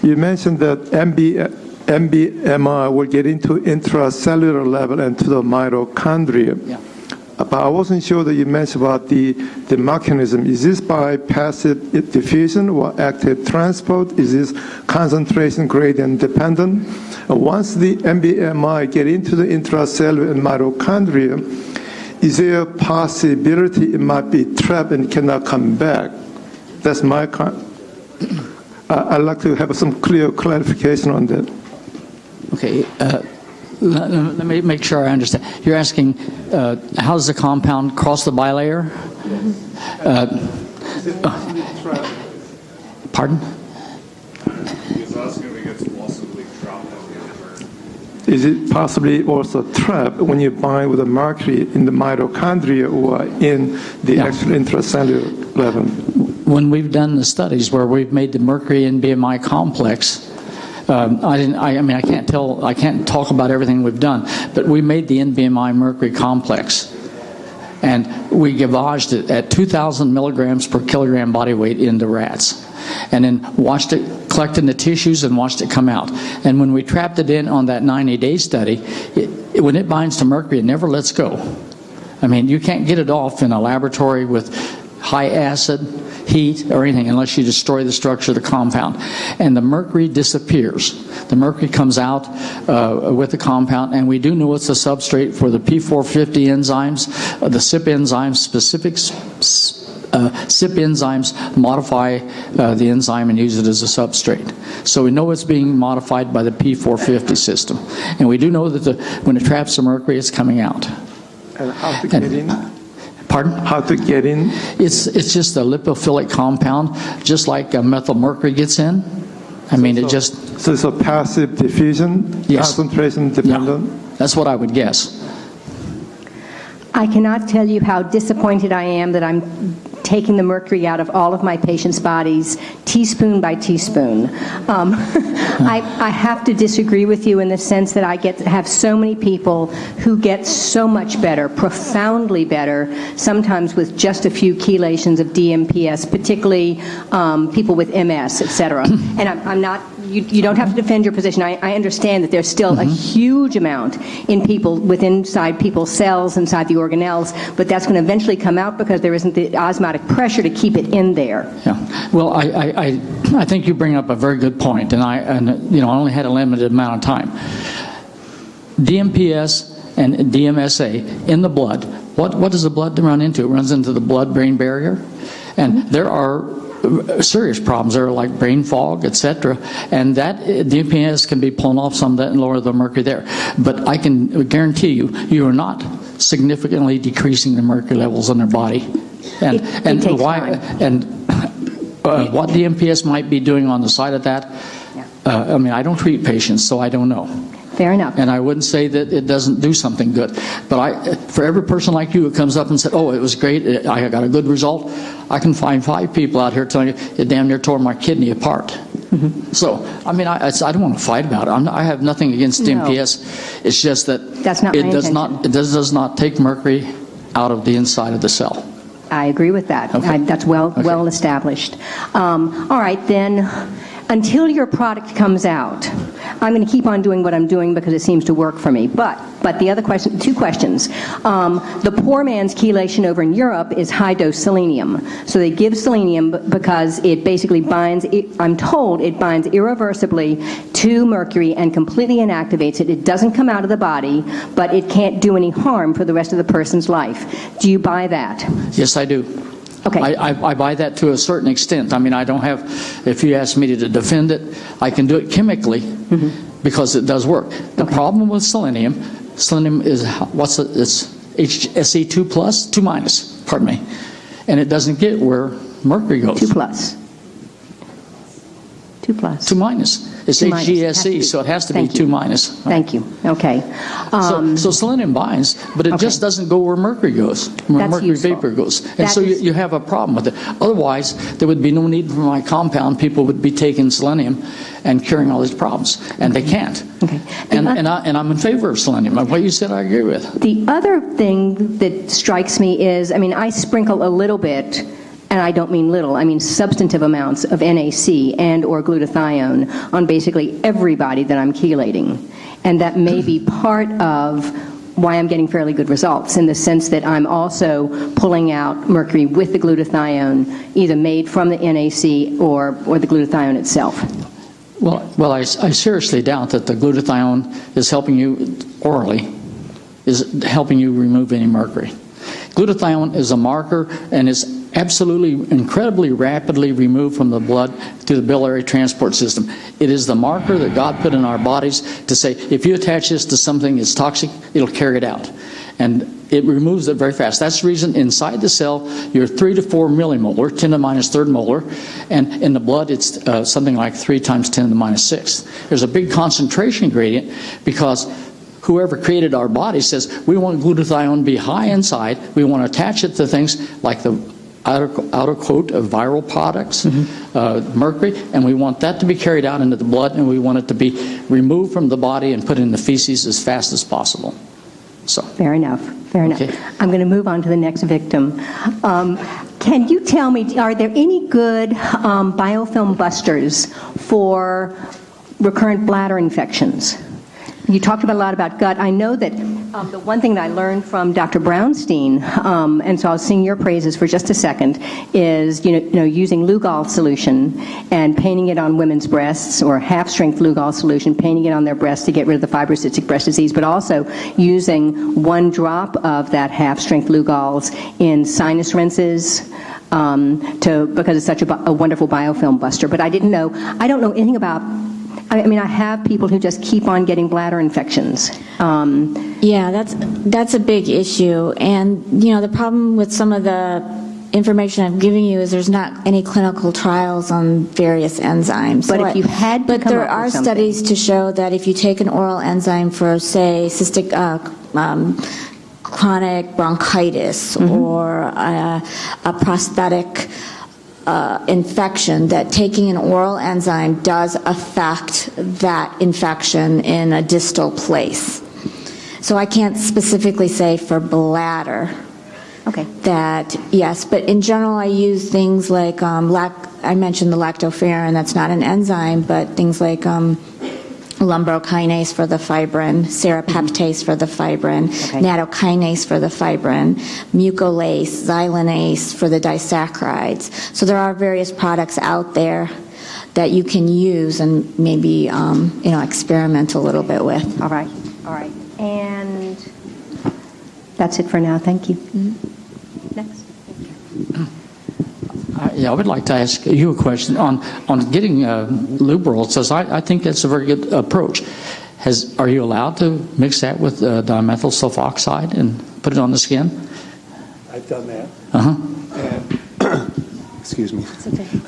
You mentioned that MBMI will get into intracellular level and to the mitochondria. Yeah. But I wasn't sure that you mentioned about the mechanism. Is this by passive diffusion or active transport? Is this concentration gradient dependent? Once the MBMI get into the intracellular and mitochondria, is there a possibility it might be trapped and cannot come back? That's my I'd like to have some clear clarification on that. Okay. Let me make sure I understand. You're asking how does the compound cross the bilayer? Pardon? He's asking if it gets possibly trapped on the other. Is it possibly also trapped when you bind with the mercury in the mitochondria or in the actual intracellular level? When we've done the studies where we've made the mercury and BMI complex, I can't talk about everything we've done, but we made the NBMI mercury complex, and we gavaged it at 2,000 milligrams per kilogram body weight into rats, and then watched it collect in the tissues and watched it come out. And when we trapped it in on that 90-day study, when it binds to mercury, it never lets go. I mean, you can't get it off in a laboratory with high acid, heat, or anything unless you destroy the structure of the compound. And the mercury disappears. The mercury comes out with the compound, and we do know it's a substrate for the P450 enzymes, the CYP enzymes, specific CYP enzymes modify the enzyme and use it as a substrate. So we know it's being modified by the P450 system. And we do know that when it traps the mercury, it's coming out. And how to get in? Pardon? How to get in? It's just a lipophilic compound, just like methyl mercury gets in. I mean, it just... So it's a passive diffusion, yes. Concentration dependent? Yeah, that's what I would guess. I cannot tell you how disappointed I am that I'm taking the mercury out of all of my patients' bodies, teaspoon by teaspoon. I have to disagree with you in the sense that I have so many people who get so much better, profoundly better, sometimes with just a few chelations of DMPS, particularly people with MS, etc. And I'm not, you don't have to defend your position. I understand that there's still a huge amount in people, inside people's cells, inside the organelles, but that's going to eventually come out because there isn't the osmotic pressure to keep it in there. Yeah. Well, I think you bring up a very good point, and I only had a limited amount of time. DMPS and DMSA in the blood. What does the blood run into? It runs into the blood-brain barrier, and there are serious problems. There are like brain fog, etc. And that DMPS can be pulling off some of that and lower the mercury there. But I can guarantee you are not significantly decreasing the mercury levels in their body. And it takes why? time. And what DMPS might be doing on the side of that? I mean, I don't treat patients, so I don't know. Fair enough. And I wouldn't say that it doesn't do something good. But for every person like you who comes up and said, oh, it was great, I got a good result, I can find 5 people out here telling you, it damn near tore my kidney apart. Mm-hmm. So, I mean, I don't want to fight about it. I have nothing against DMPS. It's just that it does not take mercury out of the inside of the cell. I agree with that. Okay. That's well established. All right, then, until your product comes out, I'm going to keep on doing what I'm doing because it seems to work for me. But the other question, 2 questions. The poor man's chelation over in Europe is high-dose selenium. So they give selenium because it basically binds, I'm told it binds irreversibly to mercury and completely inactivates it. It doesn't come out of the body, but it can't do any harm for the rest of the person's life. Do you buy that? Yes, I do. Okay. I buy that to a certain extent. I mean, I don't have, if you ask me to defend it, I can do it chemically because it does work. The problem with selenium is, it's Se2 plus, 2 minus, pardon me. And it doesn't get where mercury goes. 2 plus. 2 plus. 2 minus. It's HGSE, so it has to be 2 minus. Thank you. Okay. So selenium binds, but it just doesn't go where mercury goes, where mercury vapor goes. And so you have a problem with it. Otherwise, there would be no need for my compound. People would be taking selenium and curing all these problems, and they can't. Okay. And I'm in favor of selenium. What you said, I agree with. The other thing that strikes me is, I mean, I sprinkle a little bit and I don't mean little, I mean substantive amounts of NAC and or glutathione on basically everybody that I'm chelating. And that may be part of why I'm getting fairly good results, in the sense that I'm also pulling out mercury with the glutathione, either made from the NAC or the glutathione itself. Well, I seriously doubt that the glutathione is helping you orally, is helping you remove any mercury. Glutathione is a marker and is absolutely incredibly rapidly removed from the blood through the biliary transport system. It is the marker that God put in our bodies to say, if you attach this to something that's toxic, it'll carry it out. And it removes it very fast. That's the reason inside the cell, you're 3 to 4 millimolar, 10 to the minus third molar, and in the blood, it's something like 3 times 10 to the minus sixth. There's a big concentration gradient because whoever created our body says, we want glutathione to be high inside, we want to attach it to things like the outer coat of viral products, mercury, and we want that to be carried out into the blood, and we want it to be removed from the body and put in the feces as fast as possible. So. Fair enough. Fair enough. Okay. I'm going to move on to the next victim. Can you tell me, are there any good biofilm busters for recurrent bladder infections? You talked a lot about gut. I know that the one thing that I learned from Dr. Brownstein, and so I'll sing your praises for just a second, is using Lugol solution and painting it on women's breasts, or half-strength Lugol solution, painting it on their breasts to get rid of the fibrocystic breast disease, but also using 1 drop of that half-strength Lugols in sinus rinses, because it's such a wonderful biofilm buster. But I don't know anything about. I mean, I have people who just keep on getting bladder infections. Yeah, that's a big issue. And, the problem with some of the information I'm giving you is there's not any clinical trials on various enzymes. But if you had to But come there up with are something. studies to show that if you take an oral enzyme for, say, cystic chronic bronchitis or a prosthetic infection, that taking an oral enzyme does affect that infection in a distal place. So I can't specifically say for bladder that, yes, but in general I use things like, I mentioned the lactoferrin, that's not an enzyme, but things like lumbrokinase for the fibrin, serrapeptase for the fibrin, nattokinase for the fibrin, mucolase, xylanase for the disaccharides. So there are various products out there that you can use and maybe experiment a little bit with. All right. And that's it for now. Thank you. Next. I would like to ask you a question on getting Lubral. Says I think that's a very good approach. Are you allowed to mix that with dimethyl sulfoxide and put it on the skin? I've done that. Uh-huh. Excuse me.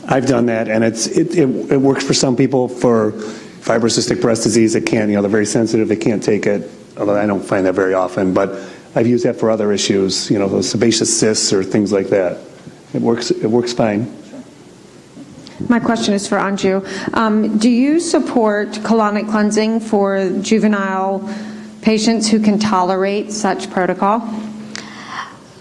I've done that, and it works for some people. For fibrocystic breast disease, it can. They're very sensitive. They can't take it. Although I don't find that very often, but I've used that for other issues. Those sebaceous cysts or things like that. It works fine. My question is for Anju. Do you support colonic cleansing for juvenile patients who can tolerate such protocol?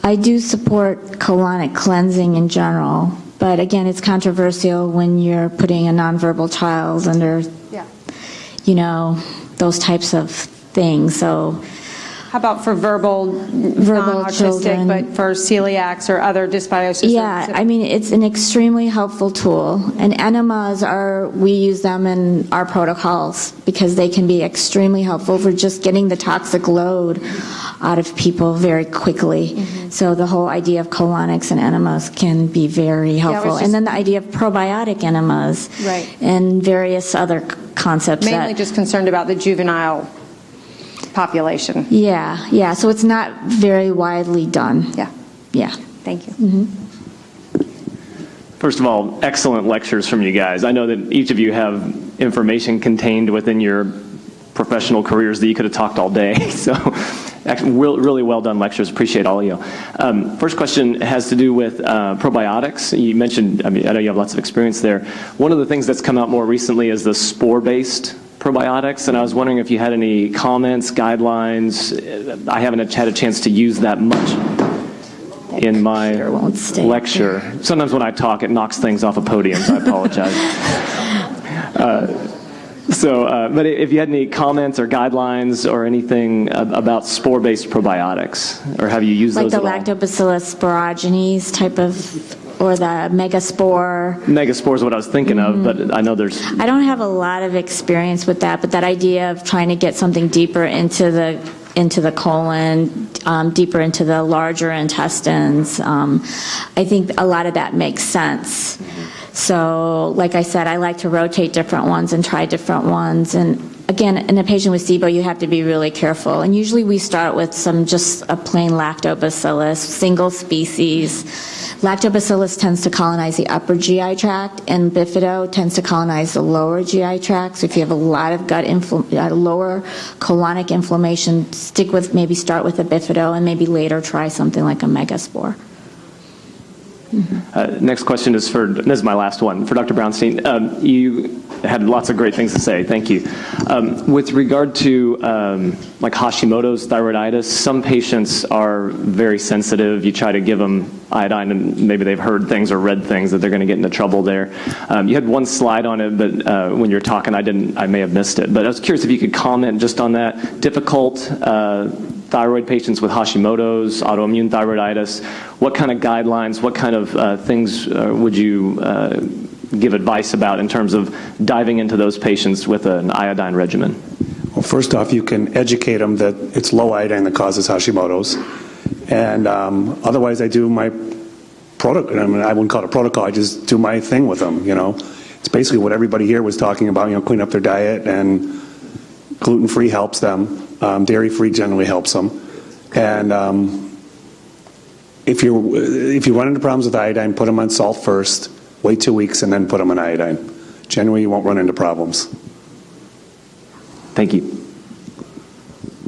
I do support colonic cleansing in general, but again, it's controversial when you're putting a nonverbal child under, those types of things. So, how about for verbal non-autistic, children, but for celiacs or other dysbiosis? Yeah, I mean, it's an extremely helpful tool. And enemas we use them in our protocols because they can be extremely helpful for just getting the toxic load out of people very quickly. So the whole idea of colonics and enemas can be very helpful. And then the idea of probiotic enemas and various other concepts. Mainly just concerned about the juvenile population. Yeah. So it's not very widely done. Yeah. Thank you. First of all, excellent lectures from you guys. I know that each of you have information contained within your professional careers that you could have talked all day. So actually, really well done lectures. Appreciate all of you. First question has to do with probiotics. You mentioned, I know you have lots of experience there. One of the things that's come out more recently is the spore-based probiotics, and I was wondering if you had any comments, guidelines. I haven't had a chance to use that much. in my Sure won't stay. lecture. Sometimes when I talk, it knocks things off of podiums. I apologize. But if you had any comments or guidelines or anything about spore-based probiotics, or have you used Like those the at all? Lactobacillus sporogenes type of, or the megaspore. Megaspore is what I was thinking of, but I know there's... I don't have a lot of experience with that, but that idea of trying to get something deeper into the colon, deeper into the larger intestines, I think a lot of that makes sense. So, like I said, I like to rotate different ones and try different ones. And again, in a patient with SIBO, you have to be really careful. And usually we start with just a plain lactobacillus, single species. Lactobacillus tends to colonize the upper GI tract, and bifido tends to colonize the lower GI tract. So if you have a lot of lower colonic inflammation, maybe start with a bifido and maybe later try something like a megaspore. Next question is this is my last one, for Dr. Brownstein. You had lots of great things to say, thank you. With regard to like Hashimoto's thyroiditis, some patients are very sensitive. You try to give them iodine and maybe they've heard things or read things that they're going to get into trouble there. You had one slide on it, but when you were talking, I may have missed it. But I was curious if you could comment just on that. Difficult thyroid patients with Hashimoto's, autoimmune thyroiditis, what kind of guidelines, what kind of things would you give advice about in terms of diving into those patients with an iodine regimen? Well, first off, you can educate them that it's low iodine that causes Hashimoto's. And otherwise, I do my protocol. I mean, I wouldn't call it a protocol. I just do my thing with them, you know. It's basically what everybody here was talking about, you know, clean up their diet, and gluten-free helps them. Dairy-free generally helps them. And if you run into problems with iodine, put them on salt first, wait 2 weeks, and then put them on iodine. Generally, you won't run into problems. Thank you.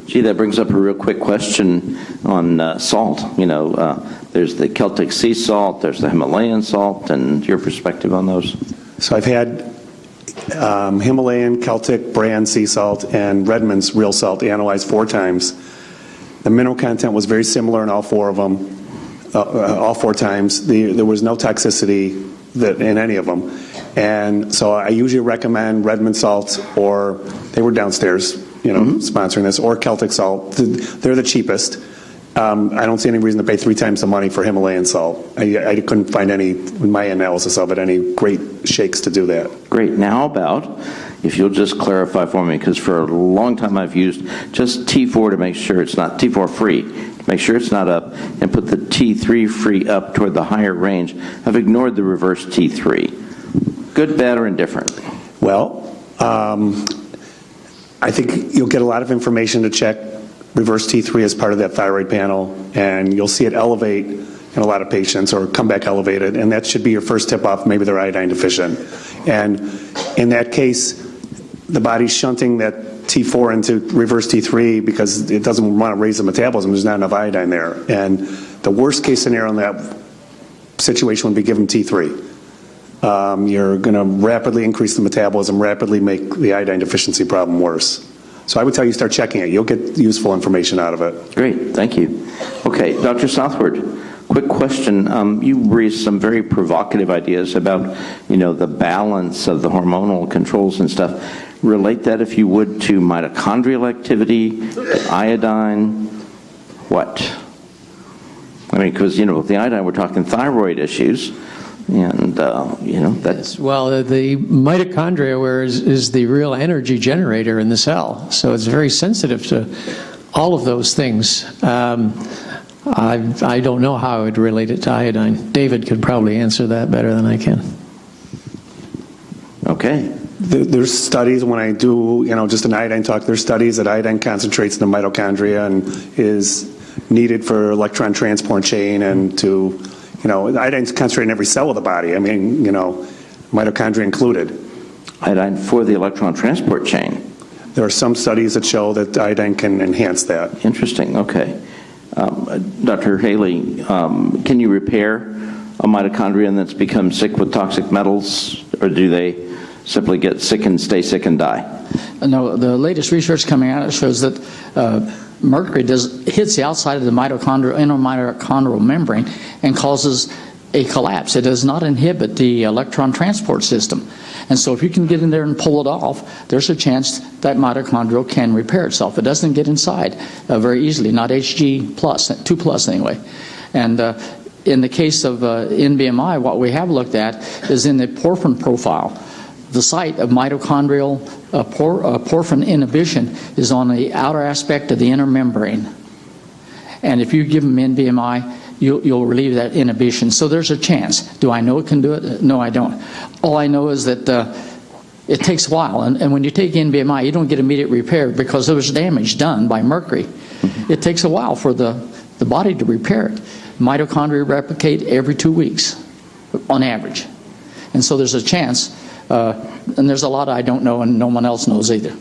Gee, that brings up a real quick question on salt. You know, there's the Celtic sea salt, there's the Himalayan salt, and your perspective on those? So I've had Himalayan, Celtic, brand sea salt, and Redmond's real salt analyzed 4 times. The mineral content was very similar in all 4 of them, all 4 times. There was no toxicity in any of them. And so I usually recommend Redmond salt, or they were downstairs, you know, sponsoring this, or Celtic salt. They're the cheapest. I don't see any reason to pay 3 times the money for Himalayan salt. I couldn't find any, in my analysis of it, any great shakes to do that. Great. Now about, if you'll just clarify for me, because for a long time I've used just T4 to make sure it's not T4 free, to make sure it's not up, and put the T3 free up toward the higher range. I've ignored the reverse T3. Good, bad, or indifferent? Well, I think you'll get a lot of information to check reverse T3 as part of that thyroid panel, and you'll see it elevate in a lot of patients or come back elevated, and that should be your first tip off maybe they're iodine deficient. And in that case, the body's shunting that T4 into reverse T3 because it doesn't want to raise the metabolism. There's not enough iodine there. And the worst case scenario in that situation would be give them T3. You're going to rapidly increase the metabolism, rapidly make the iodine deficiency problem worse. So I would tell you start checking it. You'll get useful information out of it. Great, thank you. Okay, Dr. Southward, quick question. You raised some very provocative ideas about, you know, the balance of the hormonal controls and stuff. Relate that, if you would, to mitochondrial activity, to iodine, what? I mean, because, you know, with the iodine, we're talking thyroid issues. And, you know, that's... Well, the mitochondria is the real energy generator in the cell, so it's very sensitive to all of those things. I don't know how I would relate it to iodine. David could probably answer that better than I can. Okay. There's studies, when I do, you know, just an iodine talk, there's studies that iodine concentrates in the mitochondria and is needed for electron transport chain and to... You know, iodine's concentrated in every cell of the body. I mean, you know, mitochondria included. Iodine for the electron transport chain. There are some studies that show that iodine can enhance that. Interesting, okay. Dr. Haley, can you repair a mitochondrion that's become sick with toxic metals, or do they simply get sick and stay sick and die? No, the latest research coming out shows that mercury hits the outside of the intermitochondrial membrane and causes a collapse. It does not inhibit the electron transport system. And so if you can get in there and pull it off, there's a chance that mitochondrial can repair itself. It doesn't get inside very easily, not Hg+, 2+ anyway. And in the case of NBMI, what we have looked at is in the porphin profile. The site of mitochondrial porphin inhibition is on the outer aspect of the inner membrane. And if you give them NBMI, you'll relieve that inhibition. So there's a chance. Do I know it can do it? No, I don't. All I know is that it takes a while. And when you take NBMI, you don't get immediate repair because there was damage done by mercury. Mm-hmm. It takes a while for the body to repair it. Mitochondria replicate every 2 weeks on average. And so there's a chance. And there's a lot I don't know and no one else knows either.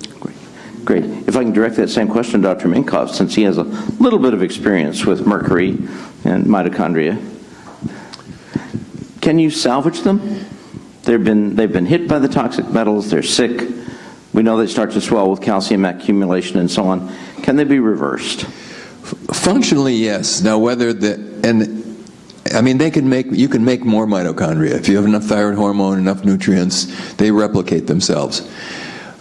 Great. If I can direct that same question to Dr. Minkoff, since he has a little bit of experience with mercury and mitochondria. Can you salvage them? They've been hit by the toxic metals, they're sick. We know they start to swell with calcium accumulation and so on. Can they be reversed? Functionally, yes. Now, whether you can make more mitochondria. If you have enough thyroid hormone, enough nutrients, they replicate themselves.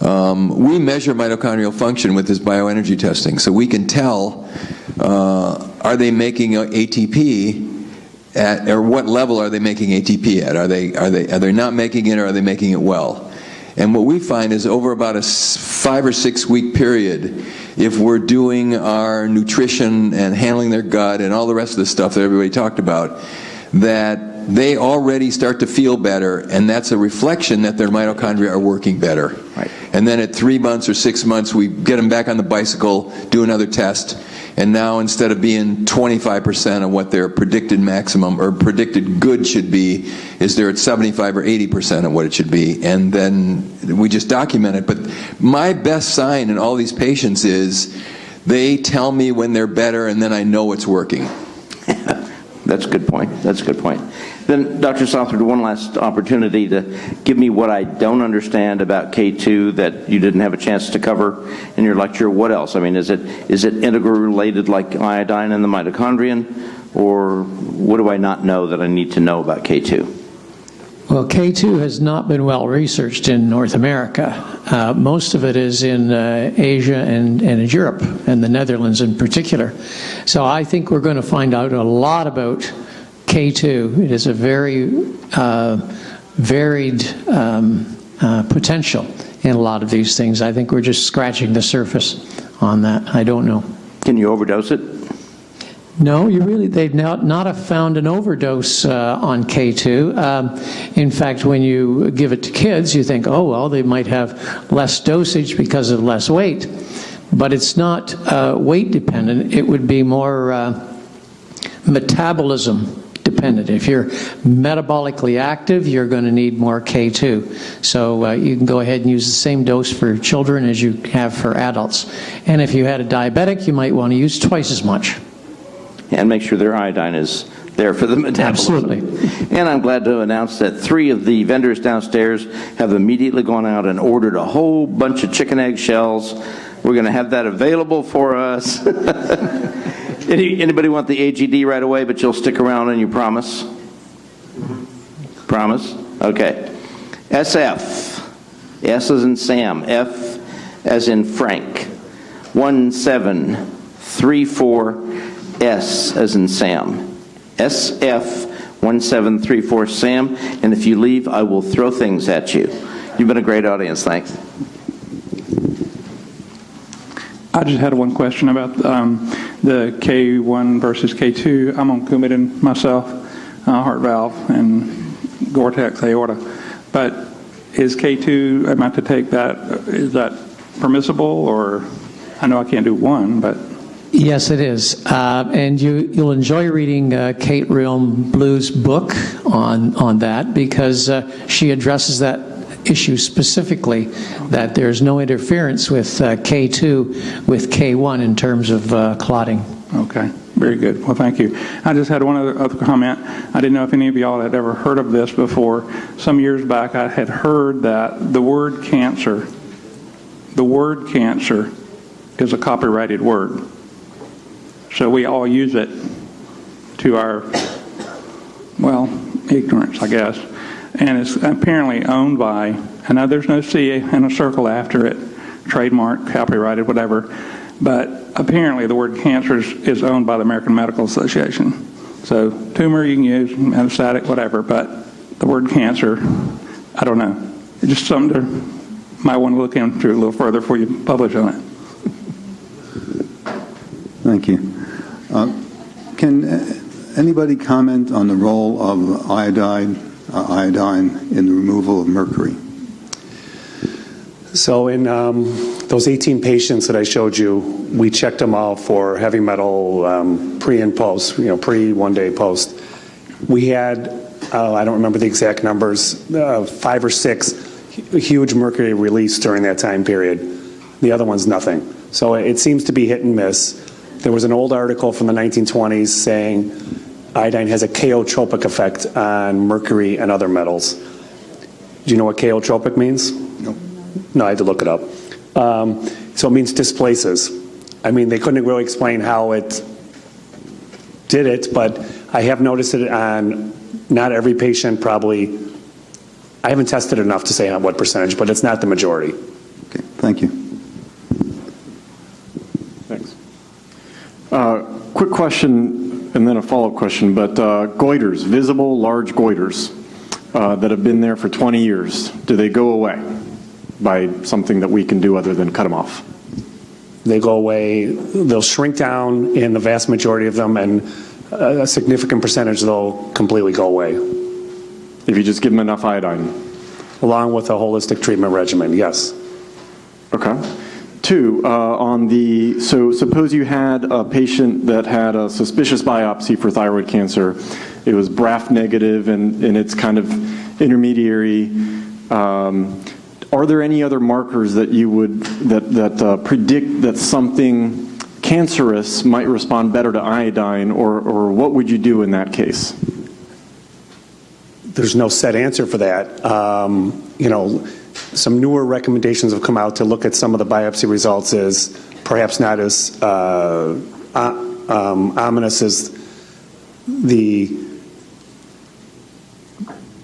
We measure mitochondrial function with this bioenergy testing, so we can tell are they making ATP at, or what level are they making ATP at? Are they not making it, or are they making it well? And what we find is over about a 5 or 6 week period, if we're doing our nutrition and handling their gut and all the rest of the stuff that everybody talked about, that they already start to feel better, and that's a reflection that their mitochondria are working better. Right. And then at 3 months or 6 months, we get them back on the bicycle, do another test, and now instead of being 25% of what their predicted maximum or predicted good should be, is they're at 75 or 80% of what it should be, and then we just document it. But my best sign in all these patients is they tell me when they're better, and then I know it's working. That's a good point. That's a good point. Then, Dr. Southward, one last opportunity to give me what I don't understand about K2 that you didn't have a chance to cover in your lecture. What else? I mean, is it integral related like iodine and the mitochondrion, or what do I not know that I need to know about K2? Well, K2 has not been well researched in North America. Most of it is in Asia and in Europe, and the Netherlands in particular. So I think we're going to find out a lot about K2. It is a very varied potential in a lot of these things. I think we're just scratching the surface on that. I don't know. Can you overdose it? No, they've not found an overdose on K2. In fact, when you give it to kids, you think, oh, well, they might have less dosage because of less weight. But it's not weight dependent. It would be more metabolism dependent. If you're metabolically active, you're going to need more K2. So you can go ahead and use the same dose for children as you have for adults. And if you had a diabetic, you might want to use twice as much. And make sure their iodine is there for the metabolism. Absolutely. And I'm glad to announce that 3 of the vendors downstairs have immediately gone out and ordered a whole bunch of chicken egg shells. We're going to have that available for us. Anybody want the AGD right away, but you'll stick around and you promise? Promise? Okay. SF. S as in Sam. F as in Frank. 1734 S as in Sam. SF1734 Sam. And if you leave, I will throw things at you. You've been a great audience. Thanks. I just had one question about the K1 versus K2. I'm on Coumadin myself, heart valve and Gore-Tex aorta. But is K2, am I to take that, is that permissible? Or I know I can't do one, but... Yes, it is. And you'll enjoy reading Kate Realm-Blue's book on that, because she addresses that issue specifically, that there's no interference with K2 with K1 in terms of clotting. Okay, very good. Well, thank you. I just had one other comment. I didn't know if any of y'all had ever heard of this before. Some years back, I had heard that the word cancer is a copyrighted word. So we all use it to our, well, ignorance, I guess. And it's apparently owned by, I know there's no C and a circle after it, trademark, copyrighted, whatever, but apparently the word cancer is owned by the American Medical Association. So tumor you can use, metastatic, whatever, but the word cancer, I don't know. It's just something to, might want to look into a little further before you publish on it. Thank you. Can anybody comment on the role of iodine in the removal of mercury? So in those 18 patients that I showed you, we checked them all for heavy metal pre and post, pre 1 day post. We had, I don't remember the exact numbers, 5 or 6 huge mercury release during that time period. The other one's nothing. So it seems to be hit and miss. There was an old article from the 1920s saying iodine has a chaotropic effect on mercury and other metals. Do you know what chaotropic means? No, I had to look it up. So it means displaces. I mean, they couldn't really explain how it did it, but I have noticed it on not every patient, probably. I haven't tested enough to say what percentage, but it's not the majority. Okay, thank you. Thanks. Quick question and then a follow-up question, but goiters, visible large goiters that have been there for 20 years, do they go away by something that we can do other than cut them off? They go away. They'll shrink down in the vast majority of them, and a significant percentage they'll completely go away. If you just give them enough iodine? Along with a holistic treatment regimen, yes. Okay. 2, so suppose you had a patient that had a suspicious biopsy for thyroid cancer. It was BRAF negative and it's kind of intermediary. Are there any other markers that you would, that predict that something cancerous might respond better to iodine, or what would you do in that case? There's no set answer for that. Some newer recommendations have come out to look at some of the biopsy results as perhaps not as ominous as the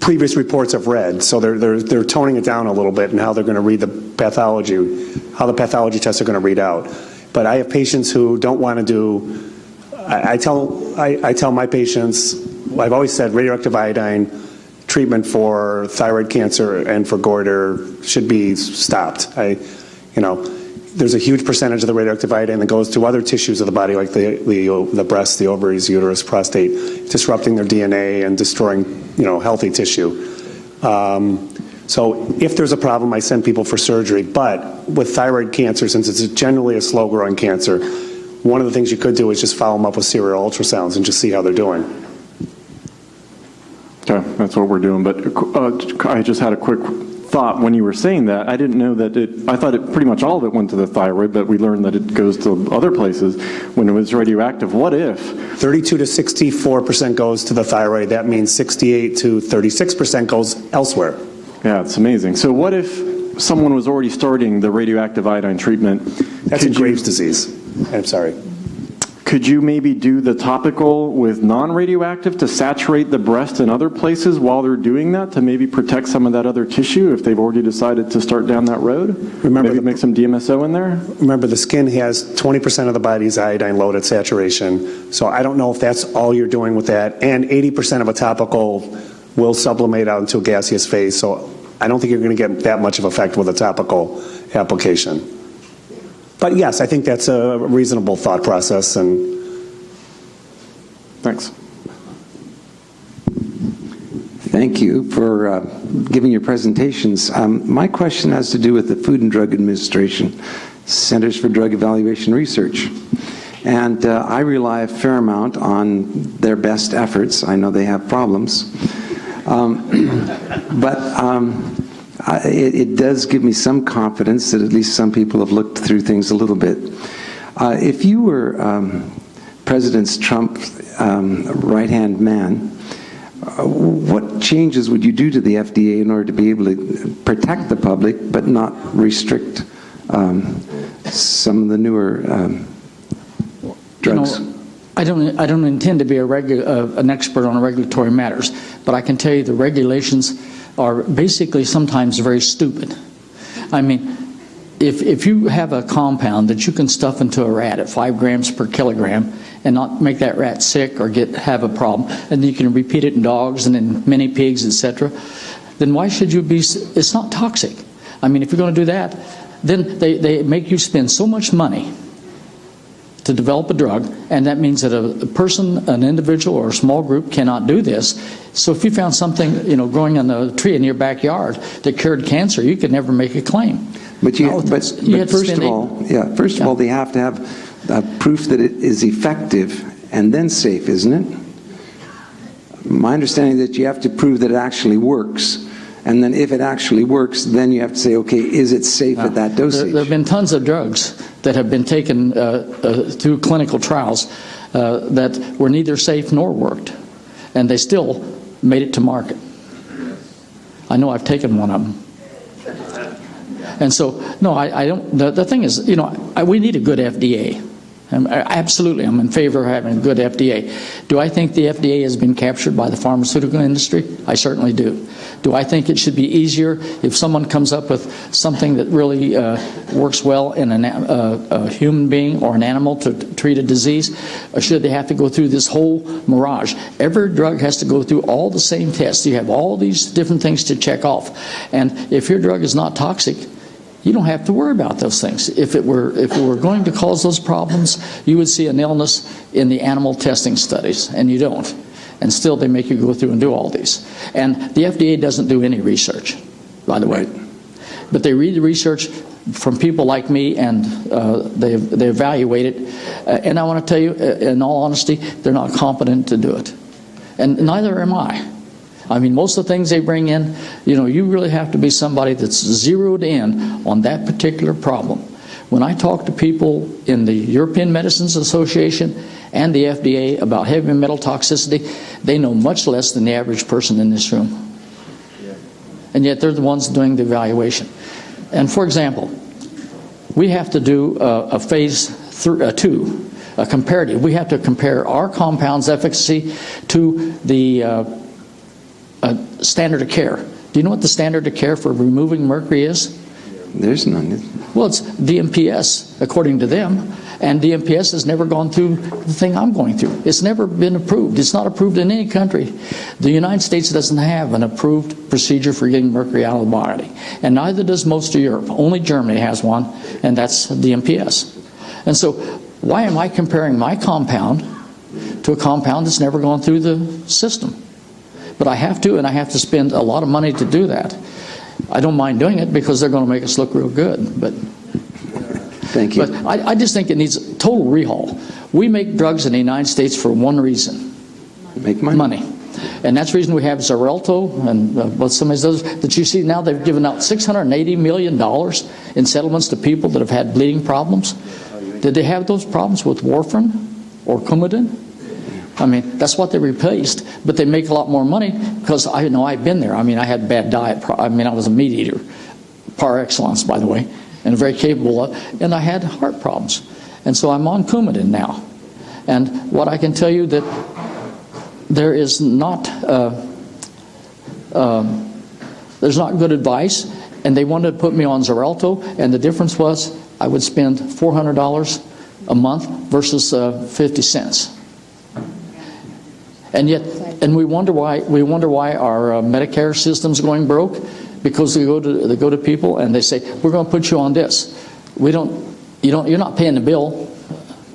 previous reports have read. So they're toning it down a little bit and how they're going to read the pathology, how the pathology tests are going to read out. But I have patients who don't want to do, I tell my patients, I've always said radioactive iodine treatment for thyroid cancer and for goiter should be stopped. There's a huge percentage of the radioactive iodine that goes to other tissues of the body, like the breast, the ovaries, uterus, prostate, disrupting their DNA and destroying, healthy tissue. So if there's a problem, I send people for surgery. But with thyroid cancer, since it's generally a slow-growing cancer, one of the things you could do is just follow them up with serial ultrasounds and just see how they're doing. Okay, that's what we're doing. But I just had a quick thought when you were saying that. I didn't know that I thought pretty much all of it went to the thyroid, but we learned that it goes to other places when it was radioactive. What if? 32 to 64% goes to the thyroid. That means 68 to 36% goes elsewhere. Yeah, it's amazing. So what if someone was already starting the radioactive iodine treatment? That's a Graves' disease. I'm sorry. Could you maybe do the topical with non-radioactive to saturate the breast and other places while they're doing that to maybe protect some of that other tissue if they've already decided to start down that road? Maybe make some DMSO in there? Remember, the skin has 20% of the body's iodine load at saturation, so I don't know if that's all you're doing with that, and 80% of a topical will sublimate out into a gaseous phase, so I don't think you're going to get that much of effect with a topical application. But yes, I think that's a reasonable thought process. And thanks. Thank you for giving your presentations. My question has to do with the Food and Drug Administration, Centers for Drug Evaluation Research. And I rely a fair amount on their best efforts. I know they have problems. It does give me some confidence that at least some people have looked through things a little bit. If you were President Trump's right-hand man, what changes would you do to the FDA in order to be able to protect the public but not restrict some of the newer drugs? I don't intend to be an expert on regulatory matters, but I can tell you the regulations are basically sometimes very stupid. I mean, if you have a compound that you can stuff into a rat at 5 grams per kilogram and not make that rat sick or have a problem, and you can repeat it in dogs and in mini pigs, etc., then why should you be? It's not toxic. I mean, if you're going to do that, then they make you spend so much money to develop a drug, and that means that a person, an individual, or a small group cannot do this. So if you found something, growing on a tree in your backyard that cured cancer, you could never make a claim. But first of all, they have to have proof that it is effective and then safe, isn't it? My understanding is that you have to prove that it actually works. And then if it actually works, then you have to say, okay, is it safe at that dosage? There have been tons of drugs that have been taken through clinical trials that were neither safe nor worked, and they still made it to market. I know I've taken one of them. And so, no, I don't. The thing is, we need a good FDA. Absolutely, I'm in favor of having a good FDA. Do I think the FDA has been captured by the pharmaceutical industry? I certainly do. Do I think it should be easier if someone comes up with something that really works well in a human being or an animal to treat a disease? Or should they have to go through this whole mirage? Every drug has to go through all the same tests. You have all these different things to check off. And if your drug is not toxic, you don't have to worry about those things. If it were going to cause those problems, you would see an illness in the animal testing studies, and you don't. And still they make you go through and do all these. And the FDA doesn't do any research, by the way. But they read the research from people like me, and they evaluate it. And I want to tell you, in all honesty, they're not competent to do it. And neither am I. I mean, most of the things they bring in, you really have to be somebody that's zeroed in on that particular problem. When I talk to people in the European Medicines Association and the FDA about heavy metal toxicity, they know much less than the average person in this room. And yet they're the ones doing the evaluation. And for example, we have to do a phase 2, a comparative. We have to compare our compound's efficacy to the standard of care. Do you know what the standard of care for removing mercury is? There's none. Well, it's DMPS, according to them. And DMPS has never gone through the thing I'm going through. It's never been approved. It's not approved in any country. The United States doesn't have an approved procedure for getting mercury out of the body. And neither does most of Europe. Only Germany has one, and that's DMPS. And so why am I comparing my compound to a compound that's never gone through the system? But I have to, and I have to spend a lot of money to do that. I don't mind doing it because they're going to make us look real good. But thank you. But I just think it needs a total rehaul. We make drugs in the United States for one reason. Make money. And that's the reason we have Xarelto and what some of those that you see now. They've given out $680 million in settlements to people that have had bleeding problems. Did they have those problems with warfarin or Coumadin? I mean, that's what they replaced, but they make a lot more money because I know I've been there. I mean, I had bad diet. I was a meat eater, par excellence, by the way, and very capable of, and I had heart problems. And so I'm on Coumadin now. And what I can tell you that there is not, there's not good advice, and they wanted to put me on Xarelto, and the difference was I would spend $400 a month versus 50 cents. And yet, and we wonder why our Medicare system's going broke, because they go to people and they say, we're going to put you on this. You're not paying the bill.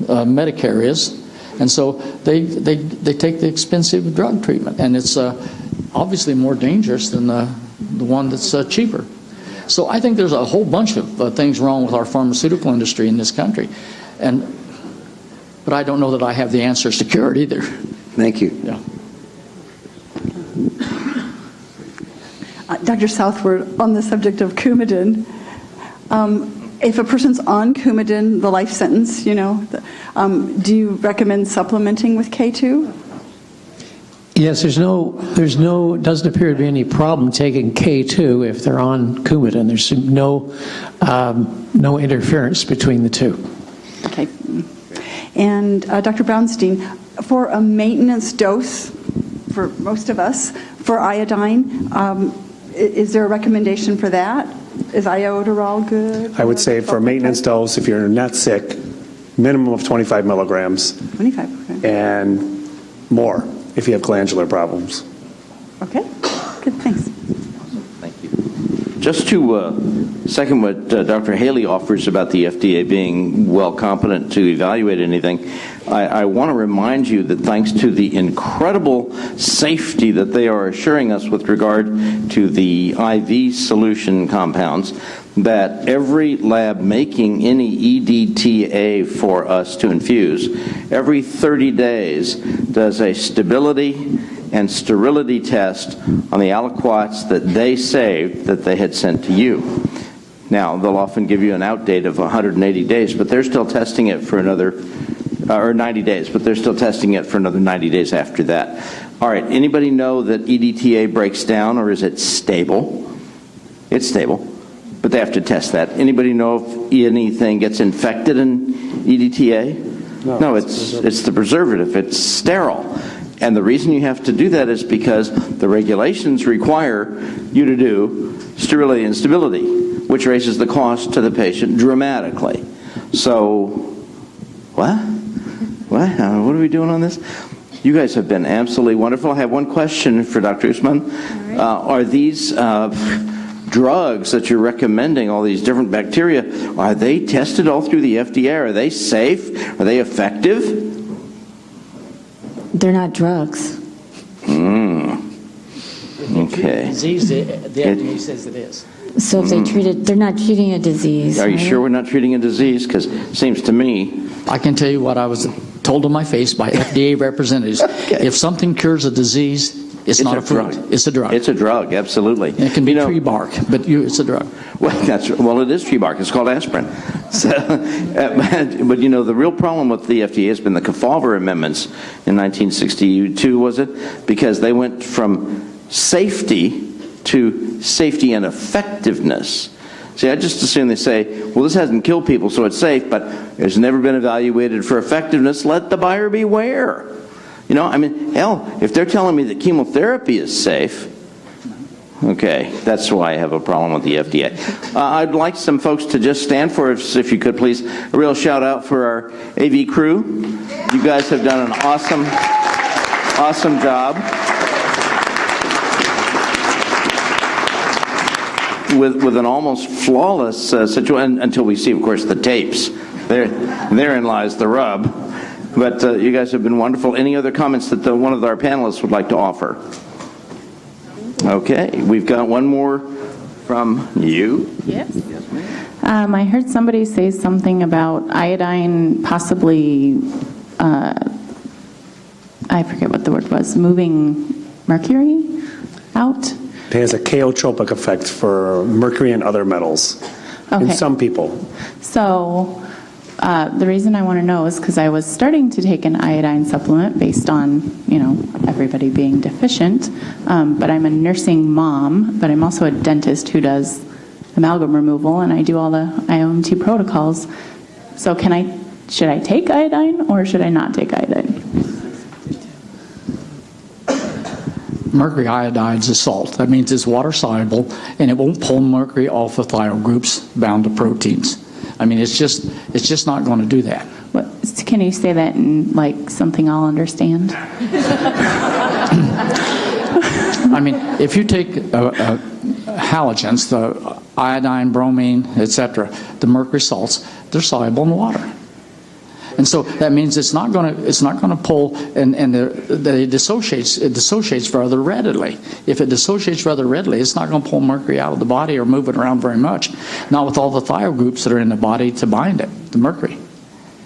Medicare is, and so they take the expensive drug treatment, and it's obviously more dangerous than the one that's cheaper. So I think there's a whole bunch of things wrong with our pharmaceutical industry in this country, but I don't know that I have the answers to cure it either. Thank you. Yeah. Dr. Southward, on the subject of Coumadin, if a person's on Coumadin, the life sentence, do you recommend supplementing with K2? Yes, doesn't appear to be any problem taking K2 if they're on Coumadin. There's no interference between the two. Okay. And Dr. Brownstein, for a maintenance dose, for most of us, for iodine, is there a recommendation for that? Is iodoral good? I would say for a maintenance dose, if you're not sick, minimum of 25 milligrams. 25, okay. And more if you have glandular problems. Okay, good, thanks. Just to second what Dr. Haley offers about the FDA being well competent to evaluate anything, I want to remind you that thanks to the incredible safety that they are assuring us with regard to the IV solution compounds, that every lab making any EDTA for us to infuse, every 30 days does a stability and sterility test on the aliquots that they saved that they had sent to you. Now, they'll often give you an out date of 180 days, but they're still testing it for another, or 90 days, but they're still testing it for another 90 days after that. All right, anybody know that EDTA breaks down, or is it stable? It's stable, but they have to test that. Anybody know if anything gets infected in EDTA? No, it's the preservative. It's sterile. And the reason you have to do that is because the regulations require you to do sterility and stability, which raises the cost to the patient dramatically. So, what? What are we doing on this? You guys have been absolutely wonderful. I have one question for Dr. Usman. Right. Are these drugs that you're recommending, all these different bacteria, are they tested all through the FDA? Are they safe? Are they effective? They're not drugs. Okay. Disease, the FDA says it is. So if they treat it, they're not treating a disease. Are you sure we're not treating a disease? Because it seems to me... I can tell you what I was told to my face by FDA representatives. Okay. If something cures a disease, it's not a food. Drug. It's a drug. It's a drug, absolutely. And it can be tree bark, but it's a drug. Well, it is tree bark. It's called aspirin. So, but you know, the real problem with the FDA has been the Kefauver amendments in 1962, was it? Because they went from safety to safety and effectiveness. See, I just assume they say, well, this hasn't killed people, so it's safe, but it's never been evaluated for effectiveness. Let the buyer beware. You know, I mean, hell, if they're telling me that chemotherapy is safe, okay, that's why I have a problem with the FDA. I'd like some folks to just stand for us, if you could, please. A real shout out for our AV crew. You guys have done an awesome job. With an almost flawless situation, until we see, of course, the tapes. Therein lies the rub. But you guys have been wonderful. Any other comments that one of our panelists would like to offer? Okay, we've got one more from you. Yes. I heard somebody say something about iodine possibly, I forget what the word was, moving mercury out? It has a chaotropic effect for mercury and other metals in some people. So the reason I want to know is because I was starting to take an iodine supplement based on, you know, everybody being deficient, but I'm a nursing mom, but I'm also a dentist who does amalgam removal, and I do all the IAOMT protocols. So should I take iodine or should I not take iodine? Mercury iodide is a salt. That means it's water soluble, and it won't pull mercury off the thiol groups bound to proteins. I mean, it's just not going to do that. Can you say that in like something I'll understand? I mean, if you take halogens, the iodine, bromine, etc., the mercury salts, they're soluble in water. And so that means it's not going to pull, and it dissociates rather readily. If it dissociates rather readily, it's not going to pull mercury out of the body or move it around very much. Not with all the thiol groups that are in the body to bind it, the mercury.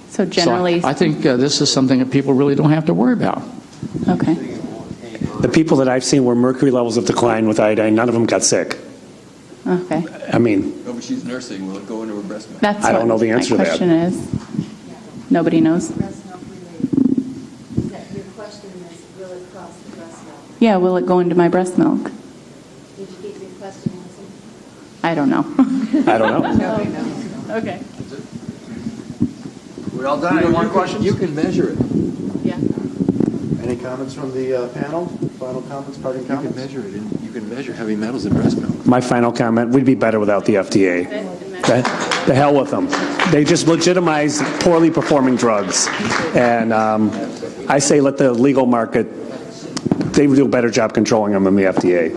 So generally, I think this is something that people really don't have to worry about. Okay. The people that I've seen where mercury levels have declined with iodine, none of them got sick. Okay. I mean, No, but she's nursing. Will it go into her breast milk? That's I don't know the answer to my that. question is. Nobody knows. Your question is, will it cross the breast milk? Yeah, will it go into my breast milk? Did you get your question answered? I don't know. I don't know. Nobody knows. Okay. We're all done. Any more questions? You can measure it. Any comments from the panel? Final comments, parting comments? You can measure heavy metals in breast milk. My final comment, we'd be better without the FDA. The hell with them. They just legitimize poorly performing drugs. And I say let the legal market, they do a better job controlling them than the FDA.